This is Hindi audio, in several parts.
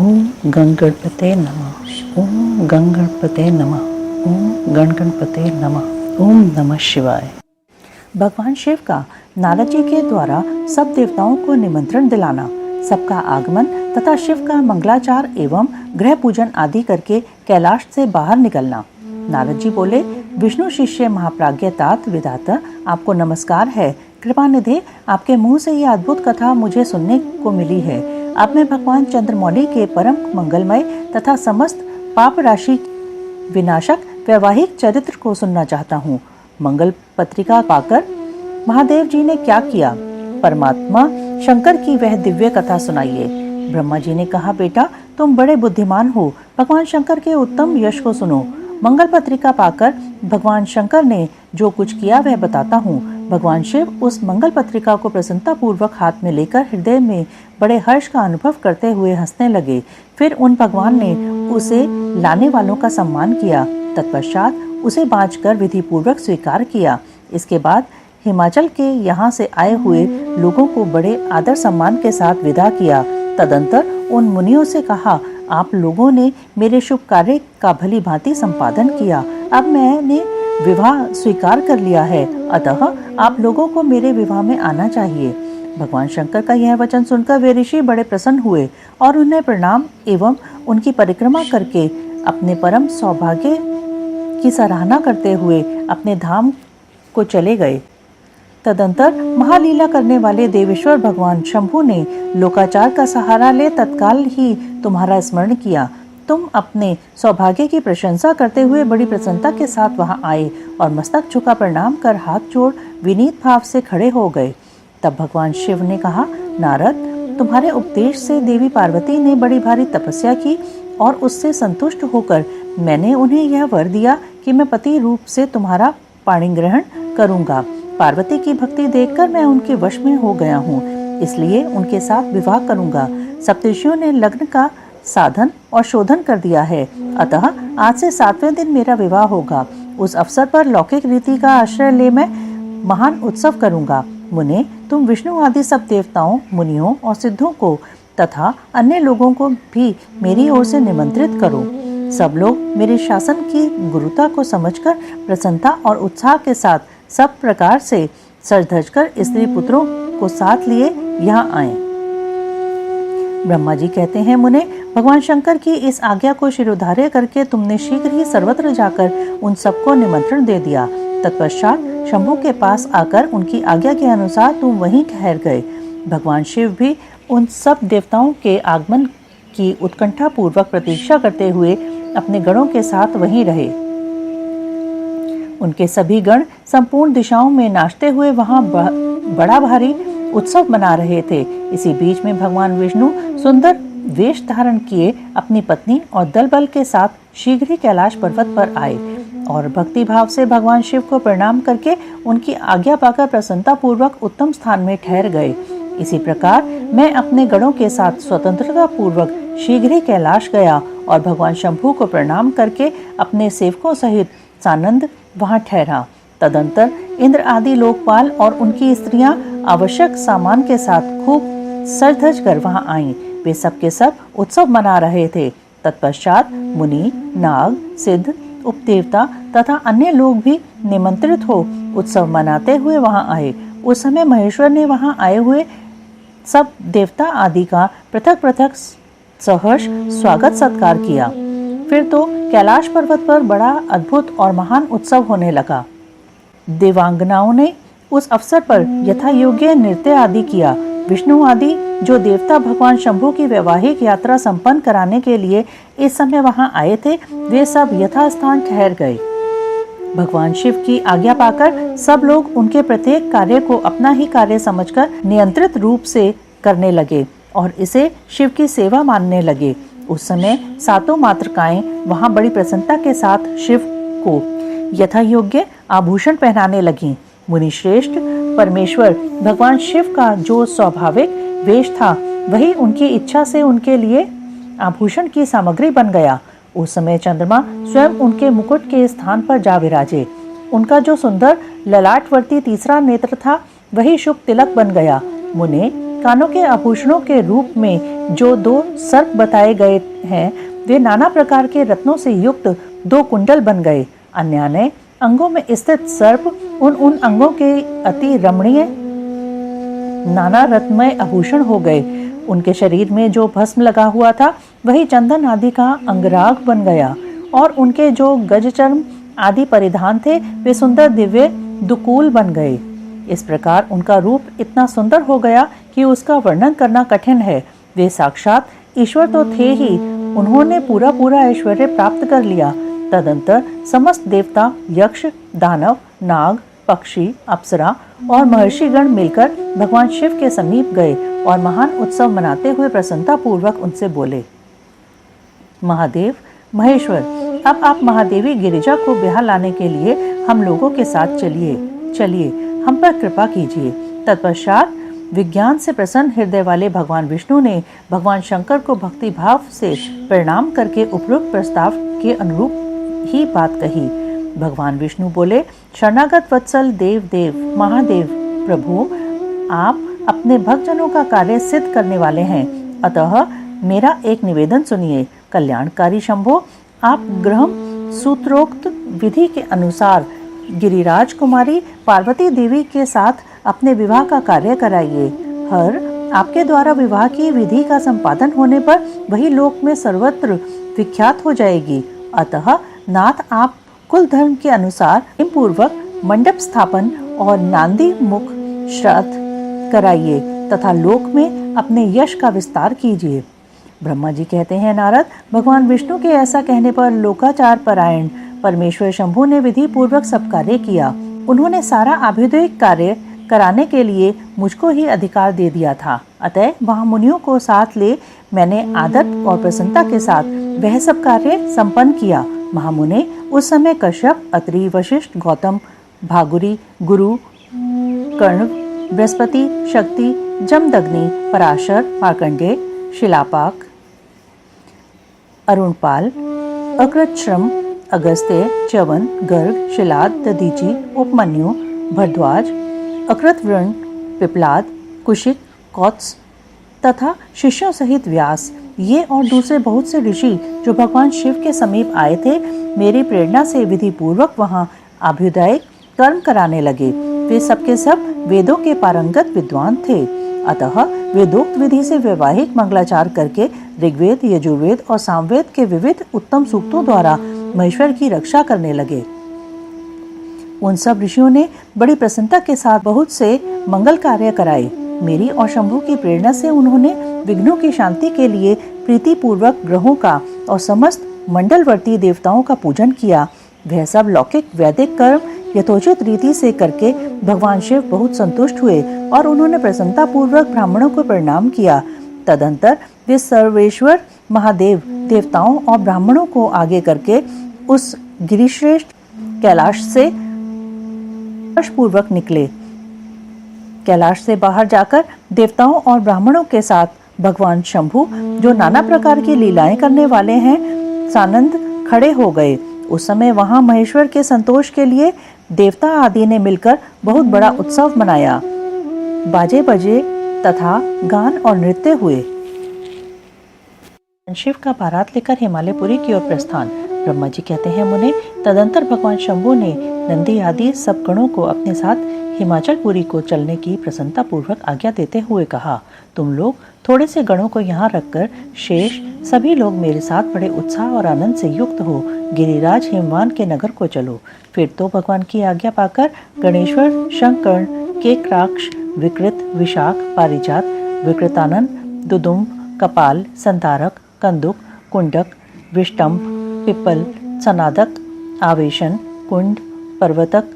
ओम गणगणपते नमः। ओम गणगणपते नमः। ओम गणगणपते नमः। ओम नमः शिवाय। भगवान शिव का नारद जी के द्वारा सब देवताओं को निमंत्रण दिलाना, सबका आगमन तथा शिव का मंगलाचार एवं ग्रह पूजन आदि करके कैलाश से बाहर निकलना। नारद जी बोले, विष्णु शिष्य महाप्राज्ञ तात विधाता, आपको नमस्कार है। कृपा निधि, आपके मुंह से यह अद्भुत कथा मुझे सुनने को मिली है। अब मैं भगवान चंद्रमौली के परम मंगलमय तथा समस्त पाप राशि विनाशक वैवाहिक चरित्र को सुनना चाहता हूँ। मंगल पत्रिका पाकर महादेव जी ने क्या किया, परमात्मा शंकर की वह दिव्य कथा सुनाइए। ब्रह्मा जी ने कहा, बेटा तुम बड़े बुद्धिमान हो, भगवान शंकर के उत्तम यश को सुनो। मंगल पत्रिका पाकर भगवान शंकर ने जो कुछ किया वह बताता हूँ। भगवान शिव उस मंगल पत्रिका को प्रसन्नता पूर्वक हाथ में लेकर हृदय में बड़े हर्ष का अनुभव करते हुए हंसने लगे। फिर उन भगवान ने उसे लाने वालों का सम्मान किया। तत्पश्चात उसे बांचकर विधि पूर्वक स्वीकार किया। इसके बाद हिमाचल के यहाँ से आए हुए लोगों को बड़े आदर सम्मान के साथ विदा किया। तदंतर उन मुनियों से कहा, आप लोगों ने मेरे शुभ कार्य का भली भांति संपादन किया। अब मैंने विवाह स्वीकार कर लिया है, अतः आप लोगों को मेरे विवाह में आना चाहिए। भगवान शंकर का यह वचन सुनकर वे ऋषि बड़े प्रसन्न हुए और उन्हें प्रणाम एवं उनकी परिक्रमा करके अपने परम सौभाग्य की सराहना करते हुए अपने धाम को चले गए। तदंतर महालीला करने वाले देवेश्वर भगवान शंभु ने लोकाचार का सहारा ले तत्काल ही तुम्हारा स्मरण किया। तुम अपने सौभाग्य की प्रशंसा करते हुए बड़ी प्रसन्नता के साथ वहां आए और मस्तक झुका प्रणाम कर हाथ जोड़ विनीत भाव से खड़े हो गए। तब भगवान शिव ने कहा, नारद, तुम्हारे उपदेश से देवी पार्वती ने बड़ी भारी तपस्या की और उससे संतुष्ट होकर मैंने उन्हें यह वर दिया कि मैं पति रूप से तुम्हारा पाणी ग्रहण करूंगा। पार्वती की भक्ति देखकर मैं उनके वश में हो गया हूँ, इसलिए उनके साथ विवाह करूंगा। सप्तर्षियों ने लग्न का साधन और शोधन कर दिया है, अतः आज से 7वें दिन मेरा विवाह होगा। उस अवसर पर लौकिक रीति का आश्रय ले मैं महान उत्सव करूंगा। मुने, तुम विष्णु आदि सब देवताओं, मुनियों और सिद्धों को तथा अन्य लोगों को भी मेरी ओर से निमंत्रित करो। सब लोग मेरे शासन की गुरुता को समझकर प्रसन्नता और उत्साह के साथ सब प्रकार से सज धज कर स्त्री पुत्रों को साथ लिए यहाँ आएं। ब्रह्मा जी कहते हैं, मुने, भगवान शंकर की इस आज्ञा को शिरोधार्य करके तुमने शीघ्र ही सर्वत्र जाकर उन सबको निमंत्रण दे दिया। तत्पश्चात शंभु के पास आकर उनकी आज्ञा के अनुसार तुम वहीं ठहर गए। भगवान शिव भी उन सब देवताओं के आगमन की उत्कंठा पूर्वक प्रतीक्षा करते हुए अपने गणों के साथ वहीं रहे। उनके सभी गण संपूर्ण दिशाओं में नाचते हुए वहां बड़ा भारी उत्सव मना रहे थे। इसी बीच में भगवान विष्णु सुंदर वेश धारण किए अपनी पत्नी और दल बल के साथ शीघ्र ही कैलाश पर्वत पर आए और भक्ति भाव से भगवान शिव को प्रणाम करके उनकी आज्ञा पाकर प्रसन्नता पूर्वक उत्तम स्थान में ठहर गए। इसी प्रकार मैं अपने गणों के साथ स्वतंत्रता पूर्वक शीघ्र ही कैलाश गया और भगवान शंभु को प्रणाम करके अपने सेवकों सहित सानंद वहां ठहरा। तदंतर इंद्र आदि लोकपाल और उनकी स्त्रियां आवश्यक सामान के साथ खूब सज धज कर वहां आईं। वे सब के सब उत्सव मना रहे थे। तत्पश्चात मुनि, नाग, सिद्ध, उपदेवता तथा अन्य लोग भी निमंत्रित हो उत्सव मनाते हुए वहां आए। उस समय महेश्वर ने वहां आए हुए सब देवता आदि का पृथक पृथक सहर्ष स्वागत सत्कार किया। फिर तो कैलाश पर्वत पर बड़ा अद्भुत और महान उत्सव होने लगा। देवांगनाओं ने उस अवसर पर यथा योग्य नृत्य आदि किया। विष्णु आदि जो देवता भगवान शंभु की वैवाहिक यात्रा संपन्न कराने के लिए इस समय वहां आए थे, वे सब यथास्थान ठहर गए। भगवान शिव की आज्ञा पाकर सब लोग उनके प्रत्येक कार्य को अपना ही कार्य समझकर नियंत्रित रूप से करने लगे और इसे शिव की सेवा मानने लगे। उस समय सातों मातृकाएं वहां बड़ी प्रसन्नता के साथ शिव को यथा योग्य आभूषण पहनाने लगीं। मुनि श्रेष्ठ परमेश्वर भगवान शिव का जो स्वाभाविक वेश था, वही उनकी इच्छा से उनके लिए आभूषण की सामग्री बन गया। उस समय चंद्रमा स्वयं उनके मुकुट के स्थान पर जा विराजे। उनका जो सुंदर ललाटवर्ती तीसरा नेत्र था, वही शुभ तिलक बन गया। मुने, कानों के आभूषणों के रूप में जो 2 सर्प बताए गए हैं, वे नाना प्रकार के रत्नों से युक्त 2 कुंडल बन गए। अन्यान्य अंगों में स्थित सर्प उन अंगों के अति रमणीय नाना रत्नमय आभूषण हो गए। उनके शरीर में जो भस्म लगा हुआ था वही चंदन आदि का अंगराग बन गया, और उनके जो गजचर्म आदि परिधान थे वे सुंदर दिव्य दुकूल बन गए। इस प्रकार उनका रूप इतना सुंदर हो गया कि उसका वर्णन करना कठिन है। वे साक्षात ईश्वर तो थे ही, उन्होंने पूरा पूरा ऐश्वर्य प्राप्त कर लिया। तदंतर समस्त देवता, यक्ष, दानव, नाग, पक्षी, अप्सरा और महर्षिगण मिलकर भगवान शिव के समीप गए और महान उत्सव मनाते हुए प्रसन्नता पूर्वक उनसे बोले, महादेव, महेश्वर, अब आप महादेवी गिरिजा को ब्याह लाने के लिए हम लोगों के साथ चलिए, हम पर कृपा कीजिए। तत्पश्चात विज्ञान से प्रसन्न हृदय वाले भगवान विष्णु ने भगवान शंकर को भक्ति भाव से प्रणाम करके उपरोक्त प्रस्ताव के अनुरूप ही बात कही। भगवान विष्णु बोले, शरणागत वत्सल देव महादेव प्रभु, आप अपने भक्तजनों का कार्य सिद्ध करने वाले हैं, अतः मेरा एक निवेदन सुनिए। कल्याणकारी शंभो, आप ग्रहम सूत्रोक्त विधि के अनुसार गिरिराज कुमारी पार्वती देवी के साथ अपने विवाह का कार्य कराइए। आपके द्वारा विवाह की विधि का संपादन होने पर वही लोक में सर्वत्र विख्यात हो जाएगी। अतः नाथ, आप कुल धर्म के अनुसार पूर्वक मंडप स्थापन और नांदी मुख श्राद्ध कराइए तथा लोक में अपने यश का विस्तार कीजिए। ब्रह्मा जी कहते हैं, नारद, भगवान विष्णु के ऐसा कहने पर लोकाचार परायण परमेश्वर शंभु ने विधि पूर्वक सब कार्य किया। उन्होंने सारा अभ्युदय कार्य कराने के लिए मुझको ही अधिकार दे दिया था। अतः वहाँ मुनियों को साथ ले मैंने आदर और प्रसन्नता के साथ वह सब कार्य संपन्न किया। महामुने, उस समय कश्यप, अत्रि, वशिष्ठ, गौतम, भागुरी, गुरु, कर्ण, बृहस्पति, शक्ति, जमदग्नि, पराशर, मार्कंडेय, शिलापाक, अरुणपाल, अकृतश्रम, अगस्त्य, च्यवन, गर्ग, शिलाद, दधीचि, उपमन्यु, भरद्वाज, अकृतवृण, पिपलाद, कुशिक, कौत्स तथा शिष्यों सहित व्यास, ये और दूसरे बहुत से ऋषि जो भगवान शिव के समीप आए थे, मेरी प्रेरणा से विधि पूर्वक वहाँ अभ्युदय कर्म कराने लगे। वे सबके सब वेदों के पारंगत विद्वान थे। अतः वेदोक्त विधि से वैवाहिक मंगलाचार करके ऋग्वेद, यजुर्वेद और सामवेद के विविध उत्तम सूक्तों द्वारा महेश्वर की रक्षा करने लगे। उन सब ऋषियों ने बड़ी प्रसन्नता के साथ बहुत से मंगल कार्य कराए। मेरी और शंभु की प्रेरणा से उन्होंने विघ्नों की शांति के लिए प्रीति पूर्वक ग्रहों का और समस्त मंडलवर्ती देवताओं का पूजन किया। वह सब लौकिक वैदिक कर्म यथोचित रीति से करके भगवान शिव बहुत संतुष्ट हुए और उन्होंने प्रसन्नता पूर्वक ब्राह्मणों को प्रणाम किया। तदंतर वे सर्वेश्वर महादेव देवताओं और ब्राह्मणों को आगे करके उस गिरिश्रेष्ठ कैलाश से पूर्वक निकले। कैलाश से बाहर जाकर देवताओं और ब्राह्मणों के साथ भगवान शंभु, जो नाना प्रकार की लीलाएं करने वाले हैं, सानंद खड़े हो गए। उस समय वहां महेश्वर के संतोष के लिए देवता आदि ने मिलकर बहुत बड़ा उत्सव मनाया। बाजे बजे तथा गान और नृत्य हुए। शिव का बारात लेकर हिमालयपुरी की ओर प्रस्थान। ब्रह्मा जी कहते हैं, मुने, तदंतर भगवान शंभु ने नंदी आदि सब गणों को अपने साथ हिमाचलपुरी को चलने की प्रसन्नता पूर्वक आज्ञा देते हुए कहा, तुम लोग थोड़े से गणों को यहाँ रखकर शेष सभी लोग मेरे साथ बड़े उत्साह और आनंद से युक्त हो गिरिराज हिमवान के नगर को चलो। फिर तो भगवान की आज्ञा पाकर गणेश्वर, शंकर, केकराक्ष, विकृत, विशाख, पारिजात, विकृतानन, दुदुम्ब, कपाल, संधारक, कंदुक, कुंडक, विष्टम्भ, पिप्पल, सनादक, आवेशन, कुंड, पर्वतक,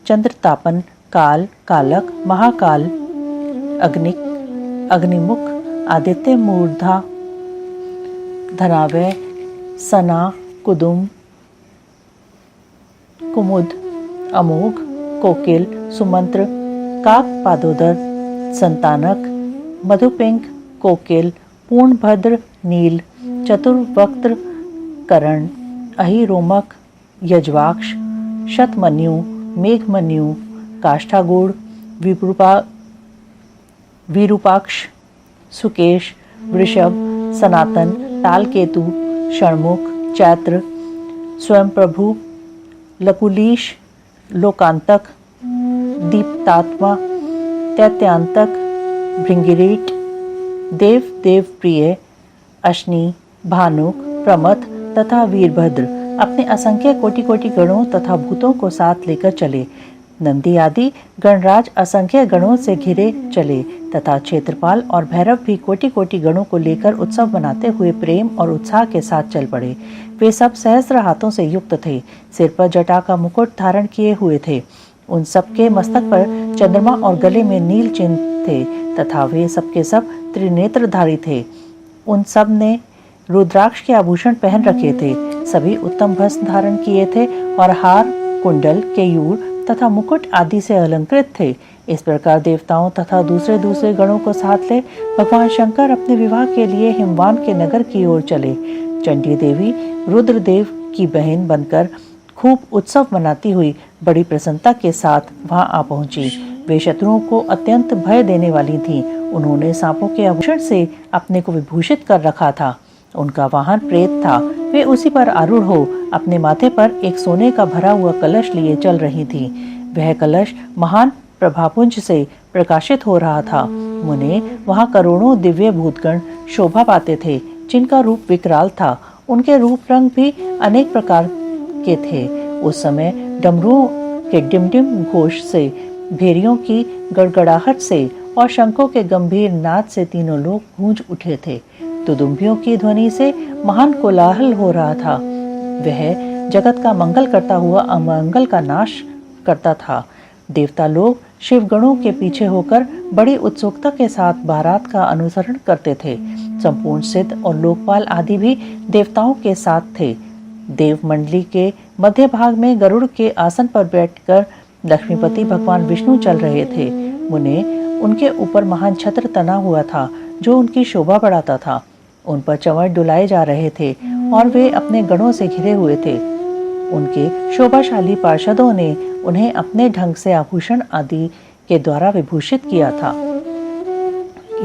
चंद्रतापन, काल, कालक, महाकाल, अग्निक, अग्निमुख, आदित्य मूर्धा, धनावय, सना, कुदुम, कुमुद, अमोघ, कोकिल, सुमंत्र, काक पादोदर, संतानक, मधुपिंक, कोकिल, पूर्णभद्र, नील, चतुर्वक्त्र, करण, अहिरोमक, यजवाक्ष, शतमन्यु, मेघमन्यु, काष्ठागूढ़, विरूपा, विरूपाक्ष, सुकेश, वृषभ, सनातन, तालकेतु, षणमुख, चैत्र, स्वयं प्रभु, लकुलीश, लोकांतक, दीप्तात्मा, दैत्यांतक, भृंगिरीट, देव देव प्रिय, अश्नि, भानुक, प्रमथ तथा वीरभद्र अपने असंख्य कोटि कोटि गणों तथा भूतों को साथ लेकर चले। नंदी आदि गणराज असंख्य गणों से घिरे चले तथा क्षेत्रपाल और भैरव भी कोटि कोटि गणों को लेकर उत्सव मनाते हुए प्रेम और उत्साह के साथ चल पड़े। वे सब सहस्त्र हाथों से युक्त थे, सिर पर जटा का मुकुट धारण किए हुए थे। उन सबके मस्तक पर चंद्रमा और गले में नील चिन्ह थे तथा वे सबके सब त्रिनेत्रधारी थे। उन सब ने रुद्राक्ष के आभूषण पहन रखे थे, सभी उत्तम भस्म धारण किए थे और हार, कुंडल, केयूर तथा मुकुट आदि से अलंकृत थे। इस प्रकार देवताओं तथा दूसरे दूसरे गणों को साथ ले भगवान शंकर अपने विवाह के लिए हिमवान के नगर की ओर चले। चंडी देवी रुद्रदेव की बहन बनकर खूब उत्सव मनाती हुई बड़ी प्रसन्नता के साथ वहां आ पहुंची। वे शत्रुओं को अत्यंत भय देने वाली थीं। उन्होंने सांपों के आभूषण से अपने को विभूषित कर रखा था। उनका वाहन प्रेत था। वे उसी पर आरूढ़ हो अपने माथे पर एक सोने का भरा हुआ कलश लिए चल रही थी। वह कलश महान प्रभापुंज से प्रकाशित हो रहा था। मुने वहां करोड़ों दिव्य भूतगण शोभा पाते थे, जिनका रूप विकराल था। उनके रूप रंग भी अनेक प्रकार के थे। उस समय डमरुओं के डिमडिम घोष से, भेरियों की गड़गड़ाहट से और शंखों के गंभीर नाद से तीनों लोग गूंज उठे थे। दुदुम्बियों की ध्वनि से महान कोलाहल हो रहा था। वह जगत का मंगल करता हुआ अमंगल का नाश करता था। देवता लोग शिवगणों के पीछे होकर बड़ी उत्सुकता के साथ बारात का अनुसरण करते थे। संपूर्ण सिद्ध और लोकपाल आदि भी देवताओं के साथ थे। देव मंडली के मध्य भाग में गरुड़ के आसन पर बैठकर लक्ष्मीपति भगवान विष्णु चल रहे थे। मुने उनके ऊपर महान छत्र तना हुआ था, जो उनकी शोभा बढ़ाता था। उन पर चंवर डुलाए जा रहे थे और वे अपने गणों से घिरे हुए थे। उनके शोभाशाली पार्षदों ने उन्हें अपने ढंग से आभूषण आदि के द्वारा विभूषित किया था।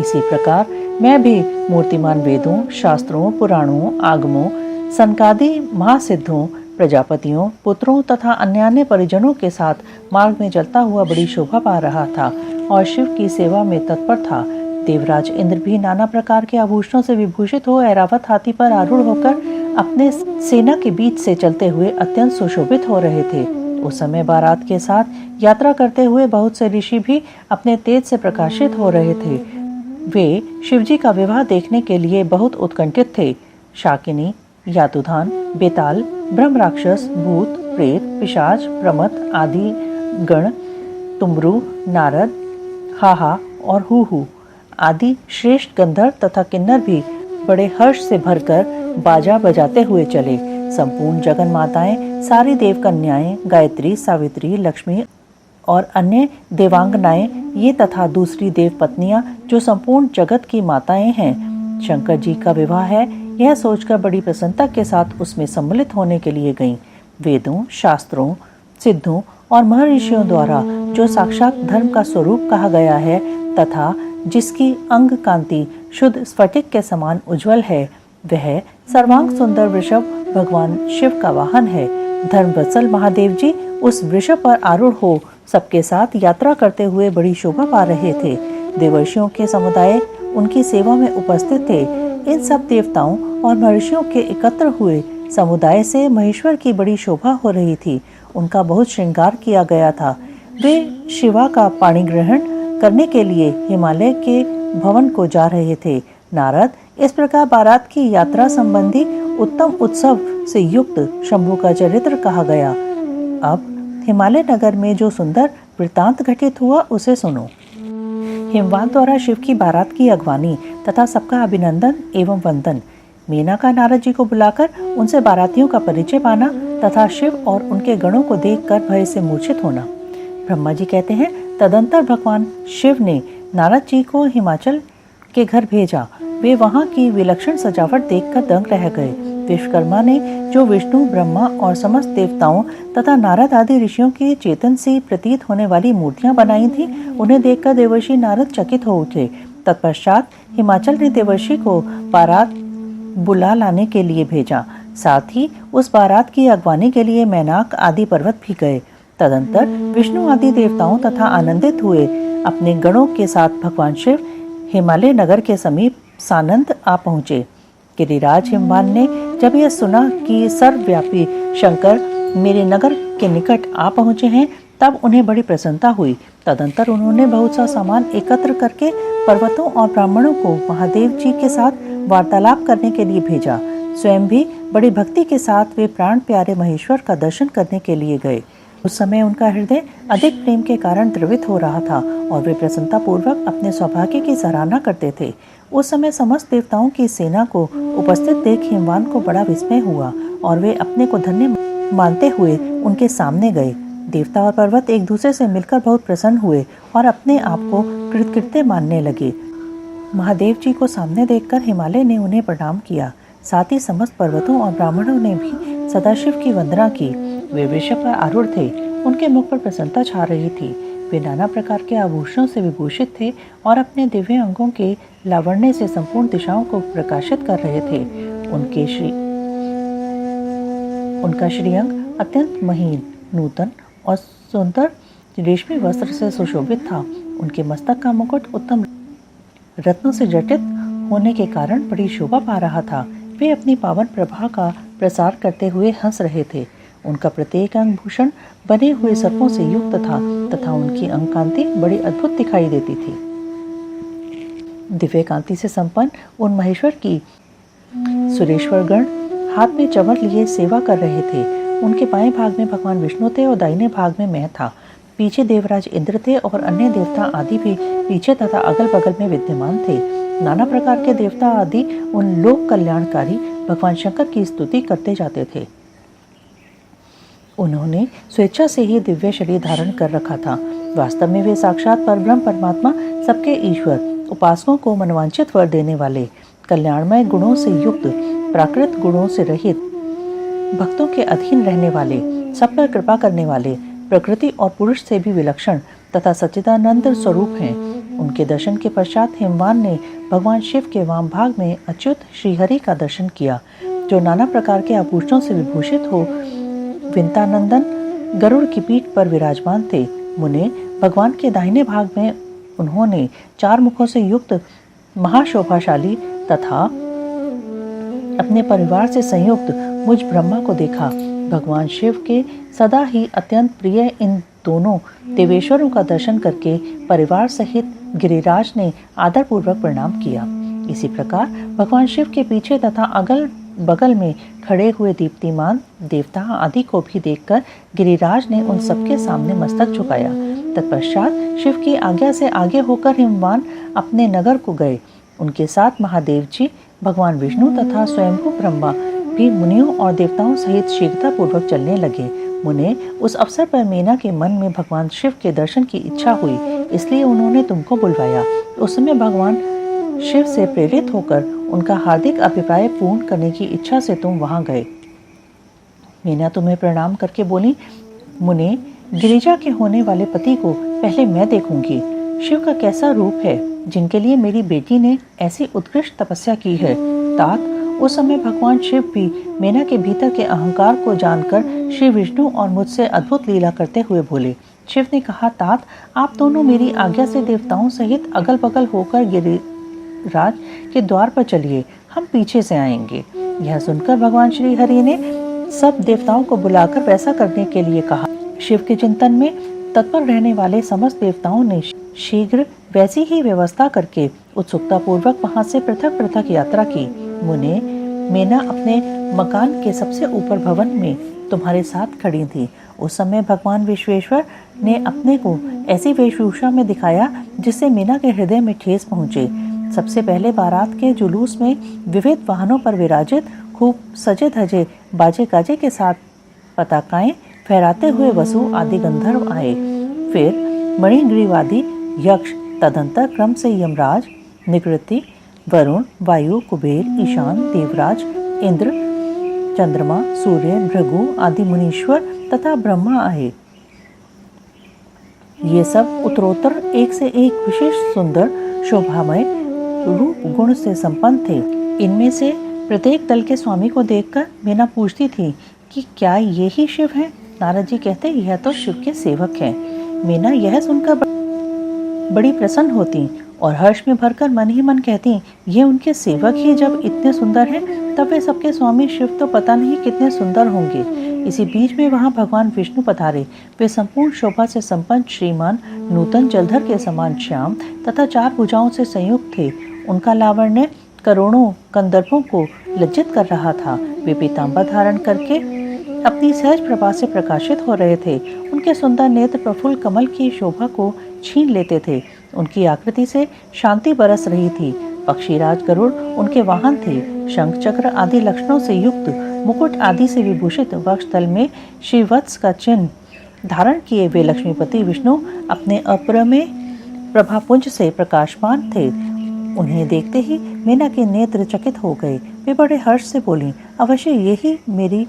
इसी प्रकार मैं भी मूर्तिमान वेदों, शास्त्रों, पुराणों, आगमों, सनकादि महासिद्धों, प्रजापतियों, पुत्रों तथा अन्य परिजनों के साथ मार्ग में चलता हुआ बड़ी शोभा पा रहा था और शिव की सेवा में तत्पर था। देवराज इंद्र भी नाना प्रकार के आभूषणों से विभूषित हो ऐरावत हाथी पर आरूढ़ होकर अपने सेना के बीच से चलते हुए अत्यंत सुशोभित हो रहे थे। उस समय बारात के साथ यात्रा करते हुए बहुत से ऋषि भी अपने तेज से प्रकाशित हो रहे थे। वे शिवजी का विवाह देखने के लिए बहुत उत्कंठित थे। शाकिनी, यातुधान, बेताल, ब्रह्म राक्षस, भूत, प्रेत, पिशाच, प्रमथ आदि गण, तुमरू, नारद, हाहा और हु आदि श्रेष्ठ गंधर्व तथा किन्नर भी बड़े हर्ष से भरकर बाजा बजाते हुए चले। संपूर्ण जगन माताएं, सारी देव कन्याएं, गायत्री, सावित्री, लक्ष्मी और अन्य देवांगनाएं, ये तथा दूसरी देव पत्नियां जो संपूर्ण जगत की माताएं हैं, शंकर जी का विवाह है, यह सोचकर बड़ी प्रसन्नता के साथ उसमें सम्मिलित होने के लिए गईं। वेदों, शास्त्रों, सिद्धों और महर्षियों द्वारा जो साक्षात धर्म का स्वरूप कहा गया है तथा जिसकी अंग कांति शुद्ध स्फटिक के समान उज्जवल है, वह सर्वांग सुंदर वृषभ भगवान शिव का वाहन है। धर्मवत्सल महादेव जी उस वृषभ पर आरूढ़ हो सबके साथ यात्रा करते हुए बड़ी शोभा पा रहे थे। देवर्षियों के समुदाय उनकी सेवा में उपस्थित थे। इन सब देवताओं और महर्षियों के एकत्र हुए समुदाय से महेश्वर की बड़ी शोभा हो रही थी। उनका बहुत श्रृंगार किया गया था। वे शिवा का पाणी ग्रहण करने के लिए हिमालय के भवन को जा रहे थे। नारद इस प्रकार बारात की यात्रा संबंधी उत्तम उत्सव से युक्त शंभु का चरित्र कहा गया। अब हिमालय नगर में जो सुंदर वृतांत घटित हुआ उसे सुनो। हिमवान द्वारा शिव की बारात की अगवानी तथा सबका अभिनंदन एवं वंदन। मीना का नारद जी को बुलाकर उनसे बारातियों का परिचय पाना तथा शिव और उनके गणों को देखकर भय से मूर्छित होना। ब्रह्मा जी कहते हैं, तदंतर भगवान शिव ने नारद जी को हिमाचल के घर भेजा। वे वहां की विलक्षण सजावट देखकर दंग रह गए। विश्वकर्मा ने जो विष्णु, ब्रह्मा और समस्त देवताओं तथा नारद आदि ऋषियों के चेतन से प्रतीत होने वाली मूर्तियां बनाई थी, उन्हें देखकर देवर्षि नारद चकित हो उठे। तत्पश्चात हिमाचल ने देवर्षि को बारात बुला लाने के लिए भेजा। साथ ही उस बारात की अगवानी के लिए मैनाक आदि पर्वत भी गए। तदंतर विष्णु आदि देवताओं तथा आनंदित हुए अपने गणों के साथ भगवान शिव हिमालय नगर के समीप सानंद आ पहुँचे। गिरिराज हिमवान ने जब यह सुना कि सर्वव्यापी शंकर मेरे नगर के निकट आ पहुँचे हैं, तब उन्हें बड़ी प्रसन्नता हुई। तदंतर उन्होंने बहुत सा सामान एकत्र करके पर्वतों और ब्राह्मणों को महादेव जी के साथ वार्तालाप करने के लिए भेजा। स्वयं भी बड़ी भक्ति के साथ वे प्राण प्यारे महेश्वर का दर्शन करने के लिए गए। उस समय उनका हृदय अधिक प्रेम के कारण द्रवित हो रहा था और वे प्रसन्नता पूर्वक अपने सौभाग्य की सराहना करते थे। उस समय समस्त देवताओं की सेना को उपस्थित देख हिमवान को बड़ा विस्मय हुआ और वे अपने को धन्य मानते हुए उनके सामने गए। देवता और पर्वत एक दूसरे से मिलकर बहुत प्रसन्न हुए और अपने आप को कृतकृत्य मानने लगे। महादेव जी को सामने देखकर हिमालय ने उन्हें प्रणाम किया। साथ ही समस्त पर्वतों और ब्राह्मणों ने भी सदाशिव की वंदना की। वे वृषभ पर आरूढ़ थे। उनके मुख पर प्रसन्नता छा रही थी। वे नाना प्रकार के आभूषणों से विभूषित थे और अपने दिव्य अंगों के लावण्य से संपूर्ण दिशाओं को प्रकाशित कर रहे थे। उनका श्रीअंग अत्यंत महीन, नूतन और सुंदर रेशमी वस्त्र से सुशोभित था। उनके मस्तक का मुकुट उत्तम रत्नों से जटित होने के कारण बड़ी शोभा पा रहा था। वे अपनी पावन प्रभा का प्रसार करते हुए हंस रहे थे। उनका प्रत्येक अंग भूषण बने हुए सर्पों से युक्त था तथा उनकी अंग कांति बड़ी अद्भुत दिखाई देती थी। दिव्य कांति से संपन्न उन महेश्वर की सुरेश्वर गण हाथ में चमर लिए सेवा कर रहे थे। उनके बाएं भाग में भगवान विष्णु थे और दाहिने भाग में मैं था। पीछे देवराज इंद्र थे और अन्य देवता आदि भी पीछे तथा अगल बगल में विद्यमान थे। नाना प्रकार के देवता आदि उन लोक कल्याणकारी भगवान शंकर की स्तुति करते जाते थे। उन्होंने स्वेच्छा से ही दिव्य शरीर धारण कर रखा था। वास्तव में वे साक्षात परब्रह्म परमात्मा, सबके ईश्वर, उपासकों को मनवांचित वर देने वाले, कल्याणमय गुणों से युक्त, प्राकृत गुणों से रहित, भक्तों के अधीन रहने वाले, सब पर कृपा करने वाले, प्रकृति और पुरुष से भी विलक्षण तथा सच्चिदानंद स्वरूप हैं। उनके दर्शन के पश्चात हिमवान ने भगवान शिव के वाम भाग में अच्युत श्रीहरि का दर्शन किया, जो नाना प्रकार के आभूषणों से विभूषित हो विंतानंदन गरुड़ की पीठ पर विराजमान थे। मुने भगवान के दाहिने भाग में उन्होंने 4 मुखों से युक्त महाशोभाशाली तथा अपने परिवार से संयुक्त मुझ ब्रह्मा को देखा। भगवान शिव के सदा ही अत्यंत प्रिय इन दोनों देवेश्वरों का दर्शन करके परिवार सहित गिरिराज ने आदर पूर्वक प्रणाम किया। इसी प्रकार भगवान शिव के पीछे तथा अगल बगल में खड़े हुए दीप्तिमान देवता आदि को भी देखकर गिरिराज ने उन सबके सामने मस्तक झुकाया। तत्पश्चात शिव की आज्ञा से आगे होकर हिमवान अपने नगर को गए। उनके साथ महादेव जी, भगवान विष्णु तथा स्वयंभू ब्रह्मा भी मुनियों और देवताओं सहित शीघ्रता पूर्वक चलने लगे। मुने उस अवसर पर मीना के मन में भगवान शिव के दर्शन की इच्छा हुई, इसलिए उन्होंने तुमको बुलवाया। उस समय भगवान शिव से प्रेरित होकर उनका हार्दिक अभिप्राय पूर्ण करने की इच्छा से तुम वहां गए। मीना तुम्हें प्रणाम करके बोली, मुने, गिरिजा के होने वाले पति को पहले मैं देखूंगी। शिव का कैसा रूप है जिनके लिए मेरी बेटी ने ऐसी उत्कृष्ट तपस्या की है। तात उस समय भगवान शिव भी मीना के भीतर के अहंकार को जानकर श्री विष्णु और मुझसे अद्भुत लीला करते हुए बोले। शिव ने कहा, तात आप दोनों मेरी आज्ञा से देवताओं सहित अगल बगल होकर गिरिराज के द्वार पर चलिए, हम पीछे से आएंगे। यह सुनकर भगवान श्री हरि ने सब देवताओं को बुलाकर वैसा करने के लिए कहा। शिव के चिंतन में तत्पर रहने वाले समस्त देवताओं ने शीघ्र वैसी ही व्यवस्था करके उत्सुकता पूर्वक वहां से पृथक पृथक यात्रा की। मुने, मीना अपने मकान के सबसे ऊपर भवन में तुम्हारे साथ खड़ी थी। उस समय भगवान विश्वेश्वर ने अपने को ऐसी वेशभूषा में दिखाया जिससे मीना के हृदय में ठेस पहुंचे। सबसे पहले बारात के जुलूस में विविध वाहनों पर विराजित खूब सजे धजे बाजे गाजे के साथ पताकाएं फहराते हुए वसु आदि गंधर्व आए। फिर मणिग्रीवादी यक्ष, तदंतर क्रम से यमराज, निकृति, वरुण, वायु, कुबेर, ईशान, देवराज, इंद्र, चंद्रमा, सूर्य, भृगु आदि मुनीश्वर तथा ब्रह्मा आए। ये सब उत्तरोत्तर एक से एक विशेष सुंदर शोभामय रूप गुण से संपन्न थे। इनमें से प्रत्येक दल के स्वामी को देखकर मीना पूछती थी कि क्या ये ही शिव हैं? नारद जी कहते यह तो शिव के सेवक हैं। मीना यह सुनकर बड़ी प्रसन्न होती और हर्ष में भरकर मन ही मन कहती, ये उनके सेवक ही जब इतने सुंदर हैं तब वे सबके स्वामी शिव तो पता नहीं कितने सुंदर होंगे। इसी बीच में वहां भगवान विष्णु पधारे। वे संपूर्ण शोभा से संपन्न श्रीमान, नूतन जलधर के समान श्याम तथा 4 भुजाओं से संयुक्त थे। उनका लावण्य करोड़ों कंदर्पों को लज्जित कर रहा था। वे पीतांबर धारण करके अपनी सहज प्रभा से प्रकाशित हो रहे थे। उनके सुंदर नेत्र प्रफुल्ल कमल की शोभा को छीन लेते थे। उनकी आकृति से शांति बरस रही थी। पक्षीराज गरुड़ उनके वाहन थे। शंख चक्र आदि लक्षणों से युक्त, मुकुट आदि से विभूषित, वक्षस्थल में श्रीवत्स का चिन्ह धारण किए वे लक्ष्मीपति विष्णु अपने अपरमेय प्रभापुंज से प्रकाशमान थे। उन्हें देखते ही मीना के नेत्र चकित हो गए। वे बड़े हर्ष से बोली, अवश्य यही मेरी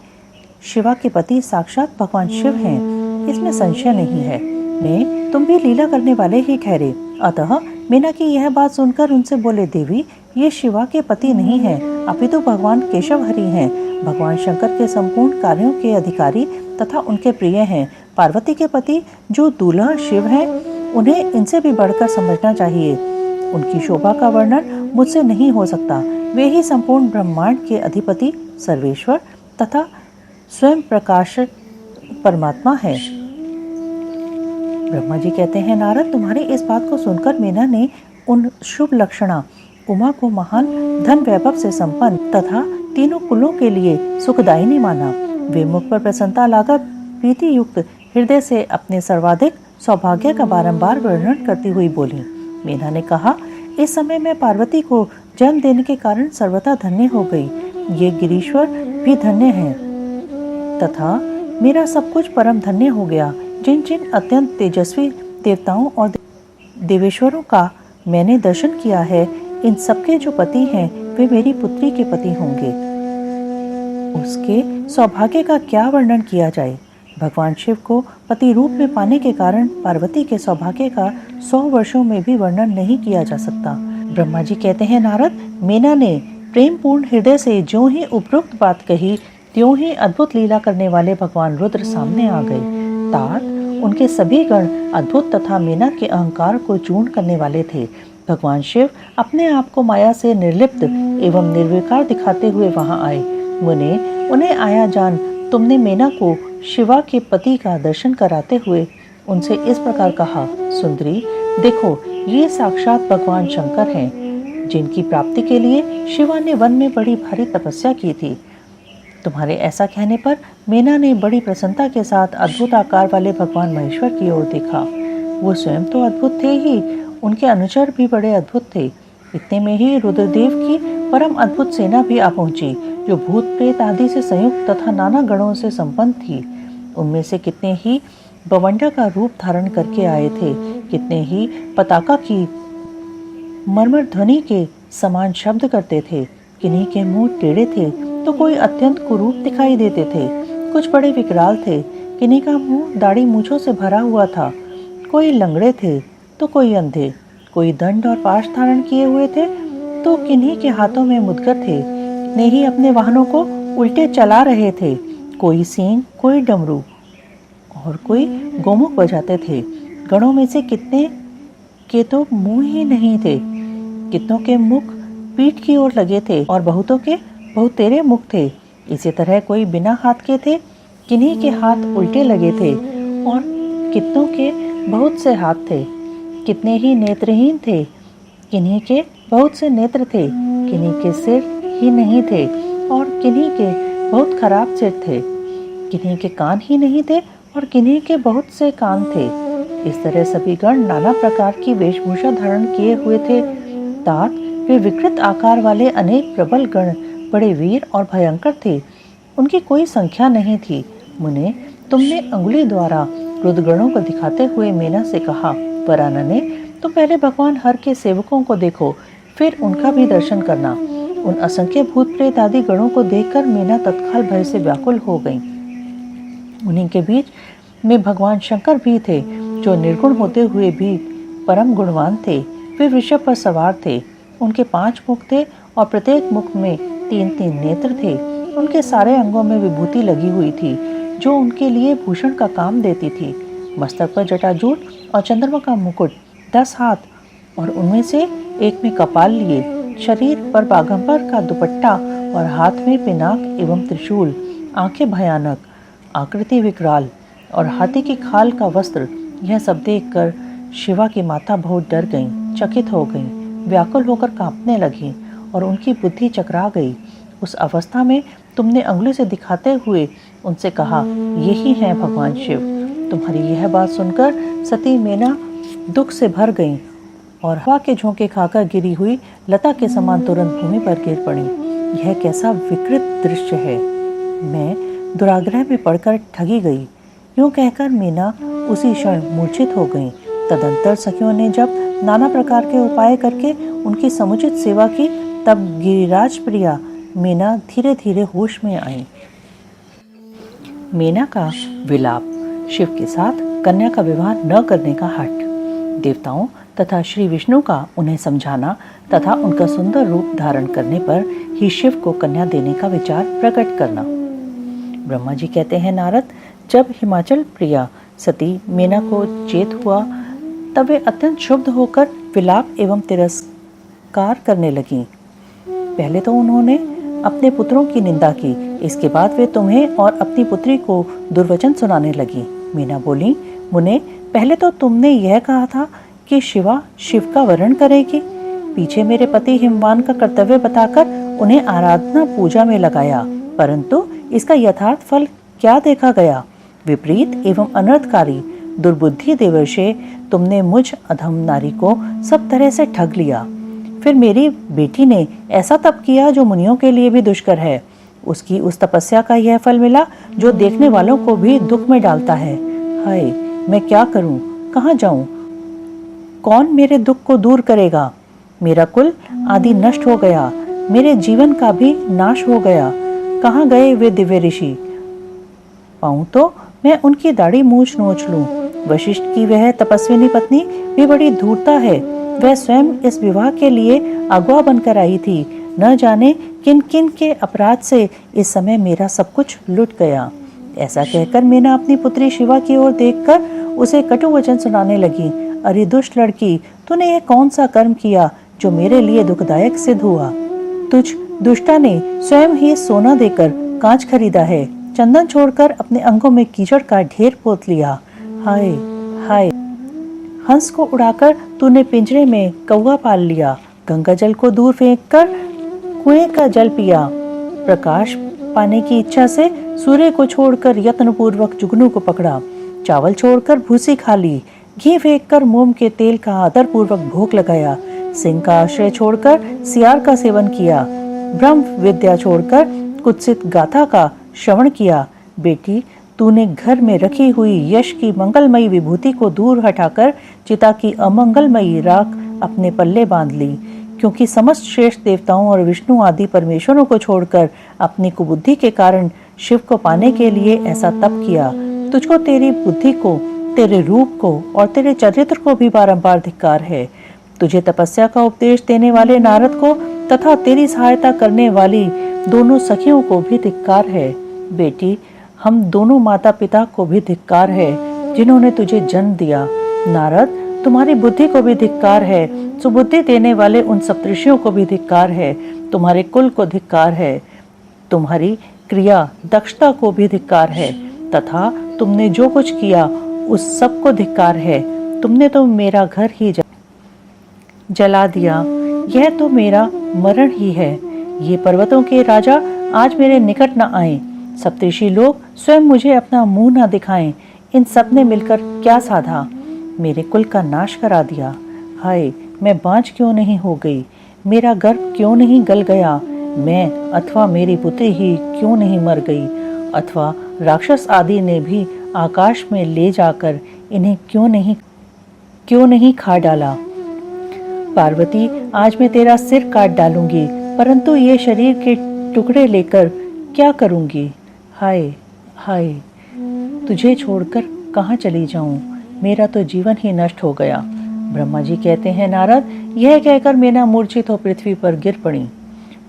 शिवा के पति साक्षात भगवान शिव हैं, इसमें संशय नहीं है। मैं तुम भी लीला करने वाले ही ठहरे। अतः मीना की यह बात सुनकर उनसे बोले, देवी ये शिवा के पति नहीं है, अपितु भगवान केशव हरि हैं। भगवान शंकर के संपूर्ण कार्यों के अधिकारी तथा उनके प्रिय हैं। पार्वती के पति जो दूल्हा शिव हैं, उन्हें इनसे भी बढ़कर समझना चाहिए। उनकी शोभा का वर्णन मुझसे नहीं हो सकता। वे ही संपूर्ण ब्रह्मांड के अधिपति, सर्वेश्वर तथा स्वयं प्रकाश परमात्मा है। ब्रह्मा जी कहते हैं, नारद तुम्हारी इस बात को सुनकर मीना ने उन शुभ लक्षणा उमा को महान धन वैभव से संपन्न तथा तीनों कुलों के लिए सुखदायिनी माना। वे मुख पर प्रसन्नता लाकर प्रीति युक्त हृदय से अपने सर्वाधिक सौभाग्य का बारंबार वर्णन करती हुई बोली। मीना ने कहा, इस समय मैं पार्वती को जन्म देने के कारण सर्वथा धन्य हो गई। ये गिरीश्वर भी धन्य हैं तथा मेरा सब कुछ परम धन्य हो गया। जिन जिन अत्यंत तेजस्वी देवताओं और देवेश्वरों का मैंने दर्शन किया है, इन सबके जो पति हैं वे मेरी पुत्री के पति होंगे। उसके सौभाग्य का क्या वर्णन किया जाए। भगवान शिव को पति रूप में पाने के कारण पार्वती के सौभाग्य का 100 वर्षों में भी वर्णन नहीं किया जा सकता। ब्रह्मा जी कहते हैं, नारद मीना ने प्रेम पूर्ण हृदय से जो ही उपरोक्त बात कही, त्यों ही अद्भुत लीला करने वाले भगवान रुद्र सामने आ गए। तात उनके सभी गण अद्भुत तथा मीना के अहंकार को चूर्ण करने वाले थे। भगवान शिव अपने आप को माया से निर्लिप्त एवं निर्विकार दिखाते हुए वहां आए। मुने उन्हें आया जान तुमने मीना को शिवा के पति का दर्शन कराते हुए उनसे इस प्रकार कहा, सुंदरी देखो ये साक्षात भगवान शंकर हैं, जिनकी प्राप्ति के लिए शिवा ने वन में बड़ी भारी तपस्या की थी। तुम्हारे ऐसा कहने पर मीना ने बड़ी प्रसन्नता के साथ अद्भुत आकार वाले भगवान महेश्वर की ओर देखा। वो स्वयं तो अद्भुत थे ही, उनके अनुचर भी बड़े अद्भुत थे। इतने में ही रुद्रदेव की परम अद्भुत सेना भी आ पहुंची, जो भूत प्रेत आदि से संयुक्त तथा नाना गणों से संपन्न थी। उनमें से कितने ही बवंडा का रूप धारण करके आए थे, कितने ही पताका की मर्मर ध्वनि के समान शब्द करते थे। किन्हीं के मुंह टेढ़े थे तो कोई अत्यंत कुरूप दिखाई देते थे। कुछ बड़े विकराल थे, किन्हीं का मुंह दाढ़ी मूछों से भरा हुआ था। कोई लंगड़े थे तो कोई अंधे, कोई दंड और पाश धारण किए हुए थे तो किन्हीं के हाथों में मुदगर थे। कितने ही अपने वाहनों को उल्टे चला रहे थे। कोई सींग, कोई डमरू और कोई गोमुख बजाते थे। गणों में से कितने के तो मुंह ही नहीं थे, कितनों के मुख पीठ की ओर लगे थे और बहुतों के बहुतेरे मुख थे। इसी तरह कोई बिना हाथ के थे, किन्हीं के हाथ उल्टे लगे थे और कितनों के बहुत से हाथ थे। कितने ही नेत्रहीन थे, किन्हीं के बहुत से नेत्र थे, किन्हीं के सिर ही नहीं थे और किन्हीं के बहुत खराब सिर थे। किन्हीं के कान ही नहीं थे और किन्हीं के बहुत से कान थे। इस तरह सभी गण नाना प्रकार की वेशभूषा धारण किए हुए थे। तात वे विकृत आकार वाले अनेक प्रबल गण बड़े वीर और भयंकर थे। उनकी कोई संख्या नहीं थी। मुने तुमने अंगुली द्वारा रुद्रगणों को दिखाते हुए मीना से कहा, वरानने तुम पहले भगवान हर के सेवकों को देखो, फिर उनका भी दर्शन करना। उन असंख्य भूत प्रेत आदि गणों को देखकर मीना तत्काल भय से व्याकुल हो गई। उन्हीं के बीच में भगवान शंकर भी थे, जो निर्गुण होते हुए भी परम गुणवान थे। वे वृषभ पर सवार थे। उनके 5 मुख थे और प्रत्येक मुख में 3-3 नेत्र थे। उनके सारे अंगों में विभूति लगी हुई थी, जो उनके लिए भूषण का काम देती थी। मस्तक पर जटाजूट और चंद्रमा का मुकुट, 10 हाथ और उनमें से एक में कपाल लिए, शरीर पर बाघंबर का दुपट्टा और हाथ में पिनाक एवं त्रिशूल, आंखें भयानक, आकृति विकराल और हाथी की खाल का वस्त्र। यह सब देखकर शिवा की माता बहुत डर गईं, चकित हो गईं, व्याकुल होकर कांपने लगीं और उनकी बुद्धि चकरा गई। उस अवस्था में तुमने अंगुली से दिखाते हुए उनसे कहा, यही हैं भगवान शिव। तुम्हारी यह बात सुनकर सती मेना दुख से भर गईं और हवा के झोंके खाकर गिरी हुई लता के समान तुरंत भूमि पर गिर पड़ी। यह कैसा विकृत दृश्य है, मैं दुराग्रह में पड़कर ठगी गई। यूं कहकर मीना उसी क्षण मूर्छित हो गई। तदंतर सखियों ने जब नाना प्रकार के उपाय करके उनकी समुचित सेवा की, तब गिरिराज प्रिया मीना धीरे धीरे होश में आई। मीना का विलाप, शिव के साथ कन्या का विवाह न करने का हठ, देवताओं तथा श्री विष्णु का उन्हें समझाना तथा उनका सुंदर रूप धारण करने पर ही शिव को कन्या देने का विचार प्रकट करना। ब्रह्मा जी कहते हैं, नारद, जब हिमाचल प्रिया सती मीना को चेत हुआ, तब वे अत्यंत क्षुब्ध होकर विलाप एवं तिरस्कार करने लगीं। पहले तो उन्होंने अपने पुत्रों की निंदा की, इसके बाद वे तुम्हें और अपनी पुत्री को दुर्वचन सुनाने लगी। मीना बोली, मुने, पहले तो तुमने यह कहा था कि शिवा शिव का वरण करेगी। पीछे मेरे पति हिमवान का कर्तव्य बताकर उन्हें आराधना पूजा में लगाया, परंतु इसका यथार्थ फल क्या देखा गया? विपरीत एवं अनर्थकारी दुर्बुद्धि देवर्षे, तुमने मुझ अधम नारी को सब तरह से ठग लिया। फिर मेरी बेटी ने ऐसा तप किया जो मुनियों के लिए भी दुष्कर है। उसकी उस तपस्या का यह फल मिला जो देखने वालों को भी दुख में डालता है। हाय, मैं क्या करूं, कहां जाऊं? कौन मेरे दुख को दूर करेगा? मेरा कुल आदि नष्ट हो गया, मेरे जीवन का भी नाश हो गया। कहां गए वे दिव्य ऋषि? पाऊं तो मैं उनकी दाढ़ी मूछ नोच लूं। वशिष्ठ की वह तपस्विनी पत्नी भी बड़ी धूर्ता है। वह स्वयं इस विवाह के लिए अगुआ बनकर आई थी। न जाने किन किन के अपराध से इस समय मेरा सब कुछ लुट गया। ऐसा कहकर मीना अपनी पुत्री शिवा की ओर देखकर उसे कटु वचन सुनाने लगी। अरे दुष्ट लड़की, तूने यह कौन सा कर्म किया जो मेरे लिए दुखदायक सिद्ध हुआ? तुझ दुष्टा ने स्वयं ही सोना देकर कांच खरीदा है, चंदन छोड़कर अपने अंगों में कीचड़ का ढेर पोत लिया। हाय हाय, हंस को उड़ाकर तूने पिंजरे में कौवा पाल लिया, गंगा जल को दूर फेंककर कुएं का जल पिया, प्रकाश पाने की इच्छा से सूर्य को छोड़कर यत्नपूर्वक जुगनू को पकड़ा, चावल छोड़कर भूसी खा ली, घी फेंककर मोम के तेल का आदर पूर्वक भोग लगाया, सिंह का आश्रय छोड़कर सियार का सेवन किया, ब्रह्म विद्या छोड़कर कुत्सित गाथा का श्रवण किया। बेटी, तूने घर में रखी हुई यश की मंगलमयी विभूति को दूर हटाकर चिता की अमंगलमयी राख अपने पल्ले बांध ली, क्योंकि समस्त श्रेष्ठ देवताओं और विष्णु आदि परमेश्वरों को छोड़कर अपनी कुबुद्धि के कारण शिव को पाने के लिए ऐसा तप किया। तुझको तेरी बुद्धि को, तेरे रूप को और तेरे चरित्र को भी बारंबार धिक्कार है। तुझे तपस्या का उपदेश देने वाले नारद को तथा तेरी सहायता करने वाली दोनों सखियों को भी धिक्कार है। बेटी, हम दोनों माता पिता को भी धिक्कार है जिन्होंने तुझे जन्म दिया। नारद, तुम्हारी बुद्धि को भी धिक्कार है। सुबुद्धि देने वाले उन सप्तऋषियों को भी धिक्कार है। तुम्हारे कुल को धिक्कार है। तुम्हारी क्रिया दक्षता को भी धिक्कार है तथा तुमने जो कुछ किया उस सब को धिक्कार है। तुमने तो मेरा घर ही जला दिया। यह तो मेरा मरण ही है। ये पर्वतों के राजा आज मेरे निकट न आए। सप्तऋषि लोग स्वयं मुझे अपना मुंह न दिखाएं। इन सब ने मिलकर क्या साधा? मेरे कुल का नाश करा दिया। हाय, मैं बांझ क्यों नहीं हो गई? मेरा गर्भ क्यों नहीं गल गया? मैं अथवा मेरी पुत्री ही क्यों नहीं मर गई? अथवा राक्षस आदि ने भी आकाश में ले जाकर इन्हें क्यों नहीं खा डाला? पार्वती, आज मैं तेरा सिर काट डालूंगी परंतु ये शरीर के टुकड़े लेकर क्या करूंगी। हाय हाय, तुझे छोड़कर कहाँ चली जाऊं, मेरा तो जीवन ही नष्ट हो गया। ब्रह्मा जी कहते हैं, नारद, यह कहकर मीना मूर्छित हो पृथ्वी पर गिर पड़ी।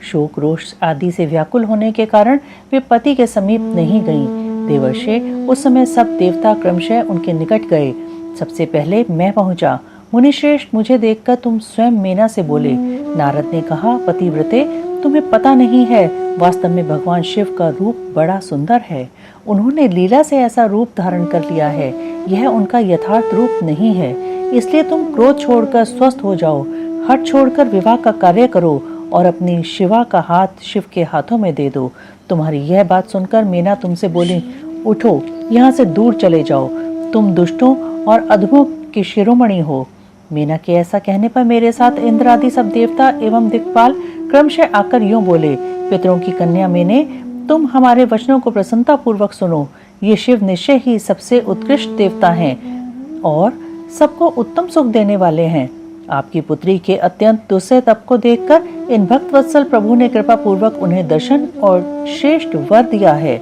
शोक रोष आदि से व्याकुल होने के कारण वे पति के समीप नहीं गईं। देवर्षि उस समय सब देवता क्रमशः उनके निकट गए। सबसे पहले मैं पहुंचा। मुनिश्रेष्ठ, मुझे देखकर तुम स्वयं मीना से बोले। नारद ने कहा, पतिव्रते, तुम्हें पता नहीं है, वास्तव में भगवान शिव का रूप बड़ा सुंदर है। उन्होंने लीला से ऐसा रूप धारण कर लिया है, यह उनका यथार्थ रूप नहीं है। इसलिए तुम क्रोध छोड़कर स्वस्थ हो जाओ, हठ छोड़कर विवाह का कार्य करो और अपनी शिवा का हाथ शिव के हाथों में दे दो। तुम्हारी यह बात सुनकर मीना तुमसे बोली, उठो, यहाँ से दूर चले जाओ, तुम दुष्टों और अधमों की शिरोमणि हो। मीना के ऐसा कहने पर मेरे साथ इंद्र आदि सब देवता एवं दिक्पाल क्रमशः आकर यूं बोले, पितरों की कन्या मैंने, तुम हमारे वचनों को प्रसन्नता पूर्वक सुनो। ये शिव निश्चय ही सबसे उत्कृष्ट देवता हैं और सबको उत्तम सुख देने वाले हैं। आपकी पुत्री के अत्यंत दुस्सह तप को देखकर इन भक्त वत्सल प्रभु ने कृपा पूर्वक उन्हें दर्शन और श्रेष्ठ वर दिया है।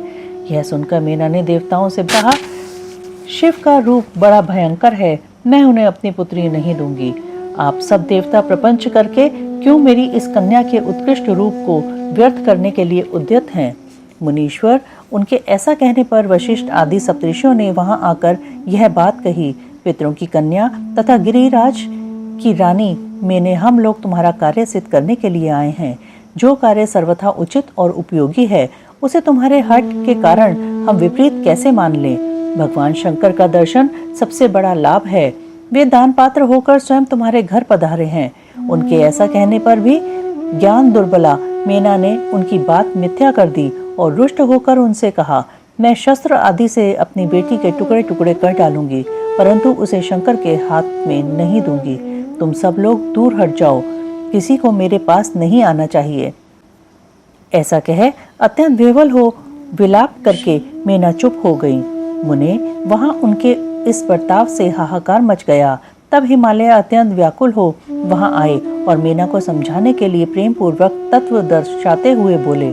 यह सुनकर मीना ने देवताओं से कहा, शिव का रूप बड़ा भयंकर है, मैं उन्हें अपनी पुत्री नहीं दूंगी। आप सब देवता प्रपंच करके क्यों मेरी इस कन्या के उत्कृष्ट रूप को व्यर्थ करने के लिए उद्यत हैं। मुनीश्वर, उनके ऐसा कहने पर वशिष्ठ आदि सप्तऋषियों ने वहां आकर यह बात कही, पितरों की कन्या तथा गिरिराज की रानी मैंने, हम लोग तुम्हारा कार्य सिद्ध करने के लिए आए हैं। जो कार्य सर्वथा उचित और उपयोगी है, उसे तुम्हारे हठ के कारण हम विपरीत कैसे मान लें। भगवान शंकर का दर्शन सबसे बड़ा लाभ है। वे दान पात्र होकर स्वयं तुम्हारे घर पधारे हैं। उनके ऐसा कहने पर भी ज्ञान दुर्बला मीना ने उनकी बात मिथ्या कर दी और रुष्ट होकर उनसे कहा, मैं शस्त्र आदि से अपनी बेटी के टुकड़े टुकड़े कर डालूंगी, परंतु उसे शंकर के हाथ में नहीं दूंगी। तुम सब लोग दूर हट जाओ, किसी को मेरे पास नहीं आना चाहिए। ऐसा कह अत्यंत विह्वल हो विलाप करके मीना चुप हो गई। मुने, वहां उनके इस बर्ताव से हाहाकार मच गया। तब हिमालय अत्यंत व्याकुल हो वहां आए और मीना को समझाने के लिए प्रेम पूर्वक तत्व दर्शाते हुए बोले।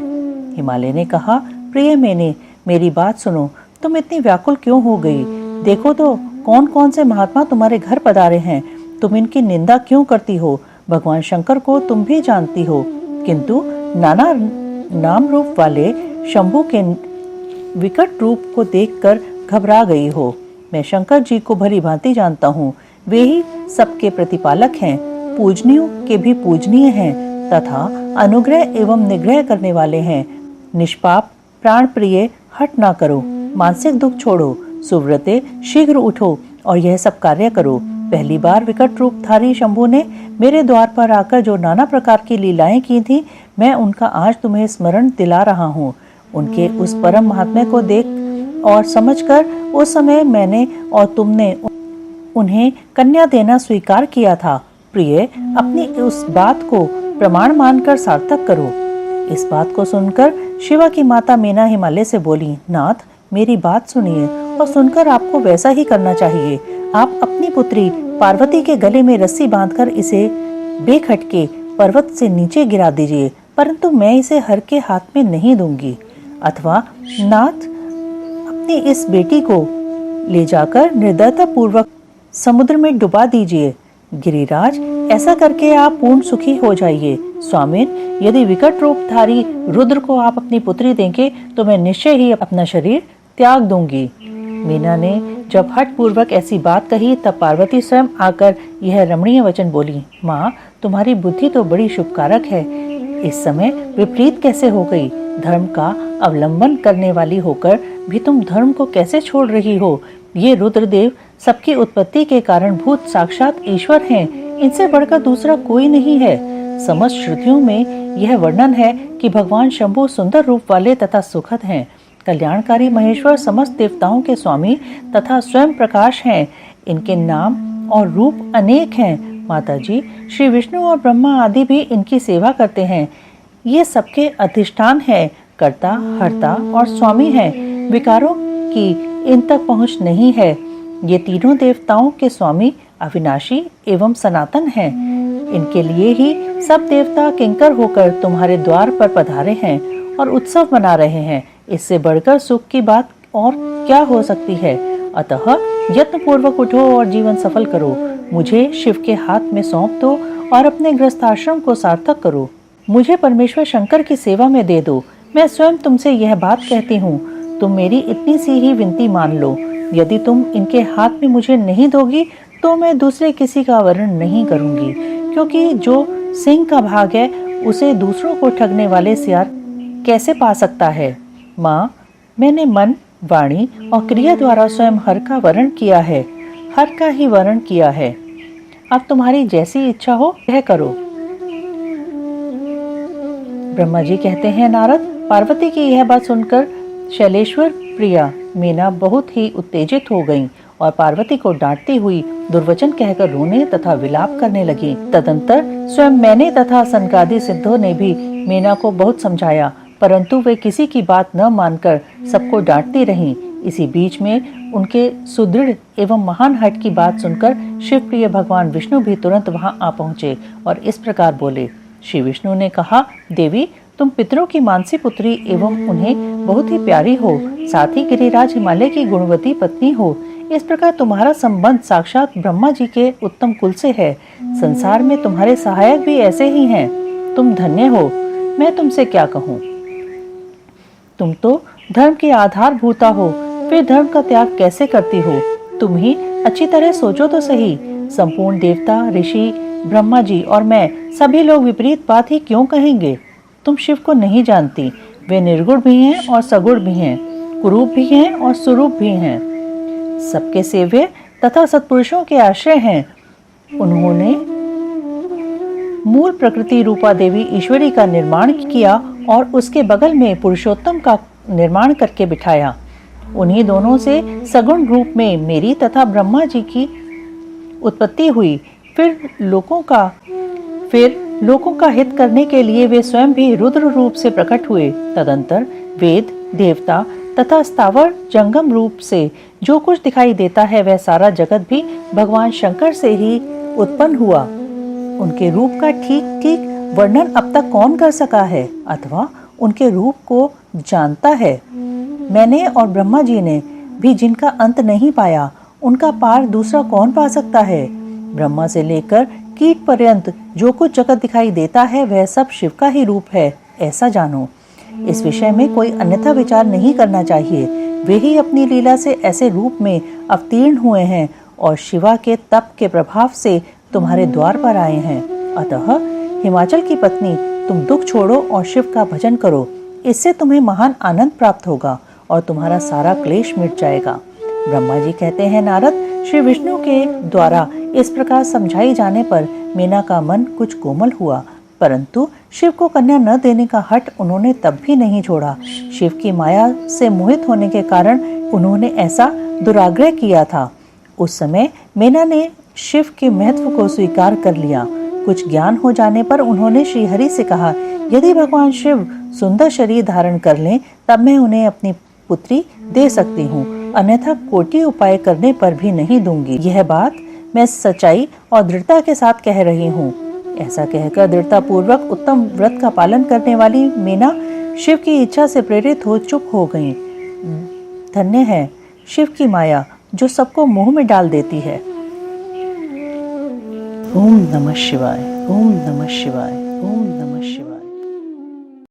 हिमालय ने कहा, प्रिय मैंने, मेरी बात सुनो, तुम इतनी व्याकुल क्यों हो गई? देखो तो कौन कौन से महात्मा तुम्हारे घर पधारे हैं। तुम इनकी निंदा क्यों करती हो? भगवान शंकर को तुम भी जानती हो, किंतु नाना नाम रूप वाले शंभु के विकट रूप को देखकर घबरा गई हो। मैं शंकर जी को भली भांति जानता हूँ, वे ही सबके प्रतिपालक हैं, पूजनीयों के भी पूजनीय हैं तथा अनुग्रह एवं निग्रह करने वाले हैं। निष्पाप प्राण प्रिय, हट ना करो, मानसिक दुख छोड़ो, सुव्रते शीघ्र उठो और यह सब कार्य करो। पहली बार विकट रूपधारी शंभु ने मेरे द्वार पर आकर जो नाना प्रकार की लीलाएं की थी, मैं उनका आज तुम्हें स्मरण दिला रहा हूँ। उनके उस परम महात्म्य को देख और समझकर उस समय मैंने और तुमने उन्हें कन्या देना स्वीकार किया था। प्रिय, अपनी उस बात को प्रमाण मानकर सार्थक करो। इस बात को सुनकर शिवा की माता मीना हिमालय से बोली, नाथ, मेरी बात सुनिए और सुनकर आपको वैसा ही करना चाहिए। आप अपनी पुत्री पार्वती के गले में रस्सी बांधकर इसे बेखटके पर्वत से नीचे गिरा दीजिए, परंतु मैं इसे हर के हाथ में नहीं दूंगी। अथवा नाथ, अपनी इस बेटी को ले जाकर निर्दयता पूर्वक समुद्र में डुबा दीजिए। गिरिराज, ऐसा करके आप पूर्ण सुखी हो जाइए। स्वामिन, यदि विकट रूपधारी रुद्र को आप अपनी पुत्री देंगे तो मैं निश्चय ही अपना शरीर त्याग दूंगी। मीना ने जब हठ पूर्वक ऐसी बात कही तब पार्वती स्वयं आकर यह रमणीय वचन बोली, माँ, तुम्हारी बुद्धि तो बड़ी शुभकारक है, इस समय विपरीत कैसे हो गई? धर्म का अवलंबन करने वाली होकर भी तुम धर्म को कैसे छोड़ रही हो? ये रुद्रदेव सबकी उत्पत्ति के कारण भूत साक्षात ईश्वर हैं, इनसे बढ़कर दूसरा कोई नहीं है। समस्त श्रुतियों में यह वर्णन है कि भगवान शंभु सुंदर रूप वाले तथा सुखद हैं। कल्याणकारी महेश्वर समस्त देवताओं के स्वामी तथा स्वयं प्रकाश हैं। इनके नाम और रूप अनेक हैं। माताजी, श्री विष्णु और ब्रह्मा आदि भी इनकी सेवा करते हैं। ये सबके अधिष्ठान है, कर्ता, हर्ता और स्वामी हैं। विकारों की इन तक पहुँच नहीं है। ये तीनों देवताओं के स्वामी अविनाशी एवं सनातन हैं। इनके लिए ही सब देवता किंकर होकर तुम्हारे द्वार पर पधारे हैं और उत्सव मना रहे हैं। इससे बढ़कर सुख की बात और क्या हो सकती है। अतः यत्न पूर्वक उठो और जीवन सफल करो। मुझे शिव के हाथ में सौंप दो और अपने गृहस्थाश्रम को सार्थक करो। मुझे परमेश्वर शंकर की सेवा में दे दो। मैं स्वयं तुमसे यह बात कहती हूँ, तुम मेरी इतनी सी ही विनती मान लो। यदि तुम इनके हाथ में मुझे नहीं दोगी तो मैं दूसरे किसी का वरण नहीं करूंगी, क्योंकि जो सिंह का भाग है उसे दूसरों को ठगने वाले सियार कैसे पा सकता है। माँ, मैंने मन, वाणी और क्रिया द्वारा स्वयं हर का वरण किया है, हर का ही वरण किया है। अब तुम्हारी जैसी इच्छा हो वह करो। ब्रह्मा जी कहते हैं, नारद, पार्वती की यह बात सुनकर शैलेश्वर प्रिया मीना बहुत ही उत्तेजित हो गईं और पार्वती को डांटती हुई दुर्वचन कहकर रोने तथा विलाप करने लगी। तदंतर स्वयं मैंने तथा सनकादि सिद्धों ने भी मीना को बहुत समझाया, परंतु वे किसी की बात न मानकर सबको डांटती रहीं। इसी बीच में उनके सुदृढ़ एवं महान हठ की बात सुनकर शिवप्रिय भगवान विष्णु भी तुरंत वहां आ पहुंचे और इस प्रकार बोले। श्री विष्णु ने कहा, देवी, तुम पितरों की मानसी पुत्री एवं उन्हें बहुत ही प्यारी हो, साथ ही गिरिराज हिमालय की गुणवती पत्नी हो। इस प्रकार तुम्हारा संबंध साक्षात ब्रह्मा जी के उत्तम कुल से है। संसार में तुम्हारे सहायक भी ऐसे ही हैं। तुम धन्य हो। मैं तुमसे क्या कहूँ। तुम तो धर्म के आधारभूता हो, फिर धर्म का त्याग कैसे करती हो। तुम ही अच्छी तरह सोचो तो सही। संपूर्ण देवता, ऋषि, ब्रह्मा जी और मैं सभी लोग विपरीत बात ही क्यों कहेंगे। तुम शिव को नहीं जानती। वे निर्गुण भी हैं और सगुण भी हैं, कुरूप भी हैं और सुरूप भी हैं, सबके सेव्य तथा सत्पुरुषों के आश्रय हैं। उन्होंने मूल प्रकृति रूपा देवी ईश्वरी का निर्माण किया और उसके बगल में पुरुषोत्तम का निर्माण करके बिठाया। उन्हीं दोनों से सगुण रूप में मेरी तथा ब्रह्मा जी की उत्पत्ति हुई। फिर लोगों का हित करने के लिए वे स्वयं भी रुद्र रूप से प्रकट हुए। तदंतर वेद, देवता तथा स्थावर जंगम रूप से जो कुछ दिखाई देता है वह सारा जगत भी भगवान शंकर से ही उत्पन्न हुआ। उनके रूप का ठीक ठीक वर्णन अब तक कौन कर सका है अथवा उनके रूप को जानता है। मैंने और ब्रह्मा जी ने भी जिनका अंत नहीं पाया, उनका पार दूसरा कौन पा सकता है। ब्रह्मा से लेकर कीट पर्यंत जो कुछ जगत दिखाई देता है वह सब शिव का ही रूप है, ऐसा जानो। इस विषय में कोई अन्यथा विचार नहीं करना चाहिए। वे ही अपनी लीला से ऐसे रूप में अवतीर्ण हुए हैं और शिवा के तप के प्रभाव से तुम्हारे द्वार पर आए हैं। अतः हिमाचल की पत्नी, तुम दुख छोड़ो और शिव का भजन करो। इससे तुम्हें महान आनंद प्राप्त होगा और तुम्हारा सारा क्लेश मिट जाएगा। ब्रह्मा जी कहते हैं, नारद, श्री विष्णु के द्वारा इस प्रकार समझाई जाने पर मीना का मन कुछ कोमल हुआ, परंतु शिव को कन्या न देने का हठ उन्होंने तब भी नहीं छोड़ा। शिव की माया से मोहित होने के कारण उन्होंने ऐसा दुराग्रह किया था। उस समय मीना ने शिव के महत्व को स्वीकार कर लिया। कुछ ज्ञान हो जाने पर उन्होंने श्रीहरि से कहा, यदि भगवान शिव सुंदर शरीर धारण कर लें तब मैं उन्हें अपनी पुत्री दे सकती हूँ, अन्यथा कोटि उपाय करने पर भी नहीं दूंगी। यह बात मैं सच्चाई और दृढ़ता के साथ कह रही हूँ। ऐसा कहकर दृढ़ता पूर्वक उत्तम व्रत का पालन करने वाली मीना शिव की इच्छा से प्रेरित हो चुप हो गईं। धन्य है शिव की माया जो सबको मोह में डाल देती है। ओम नमः शिवाय, ओम नमः शिवाय, ओम नमः शिवाय।